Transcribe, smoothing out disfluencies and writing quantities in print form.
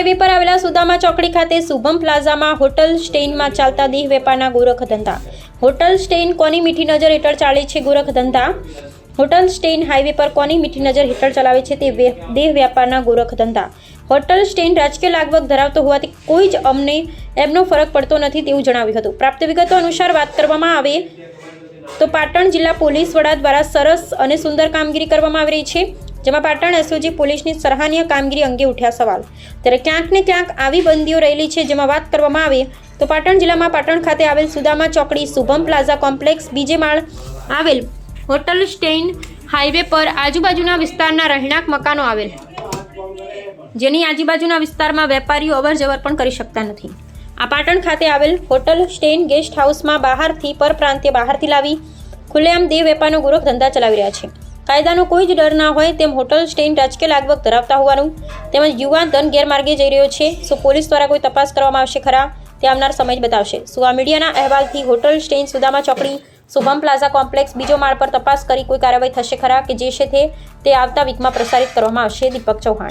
Highway પર આવેલા સુદામા ચોકડી ખાતે શુભમ પ્લાઝામાં હોટલ સ્ટેઇનમાં ચાલતા દેહ વેપારના ગોરખ ધંધા. હોટલ સ્ટેઇન કોની મીઠી નજર હેઠળ ચાલે છે ગોરખ ધંધા? હોટલ સ્ટેઇન હાઈવે પર કોની મીઠી નજર હેઠળ ચલાવે છે તે દેહ વ્યાપારના ગોરખ ધંધા. હોટલ સ્ટેઇન રાજકીય લાગવગ ધરાવતો હોવાથી કોઈ જ અમને એમનો ફરક પડતો નથી તેવું જણાવ્યું હતું. પ્રાપ્ત વિગતો અનુસાર વાત કરવામાં આવે તો પાટણ જિલ્લા પોલીસ વડા દ્વારા સરસ અને સુંદર કામગીરી કરવામાં આવી રહી છે, જેમાં પાટણ એસઓજી પોલીસની સરાહનીય કામગીરી અંગે ઉઠ્યા સવાલ. ત્યારે ક્યાંક ને ક્યાંક આવી બંદીઓ રહેલી છે, જેમાં વાત કરવામાં આવે તો પાટણ જિલ્લામાં પાટણ ખાતે આવેલ સુદામા ચોકડી શુભમ પ્લાઝા કોમ્પ્લેક્સ બીજે માળ આવેલ હોટલ સ્ટેઇન હાઈવે પર આજુબાજુના વિસ્તારના રહેણાંક મકાનો આવેલ, જેની આજુબાજુના વિસ્તારમાં વેપારીઓ અવરજવર પણ કરી શકતા નથી. આ પાટણ ખાતે આવેલ હોટલ સ્ટેઇન ગેસ્ટ હાઉસમાં બહારથી પરપ્રાંતીય બહારથી લાવી ખુલ્લેઆમ દેહ વેપારનો ગોરખ ધંધા ચલાવી રહ્યા છે. કાયદાનો કોઈ જ ડર ના હોય તેમ હોટલ સ્ટેઇન રાજકીય લાગવગ ધરાવતા હોવાનું તેમજ યુવાન ધન ગેરમાર્ગે જઈ રહ્યો છે. શું પોલીસ દ્વારા કોઈ તપાસ કરવામાં આવશે ખરા? તે આવનાર સમય જ બતાવશે. શું આ મીડિયાના અહેવાલથી હોટલ સ્ટેઇન સુદામા ચોકડી શુભમ પ્લાઝા કોમ્પ્લેક્સ બીજો માળ પર તપાસ કરી કોઈ કાર્યવાહી થશે ખરા કે જે છે તે આવતા વીકમાં પ્રસારિત કરવામાં આવશે? દીપક ચૌહાણ.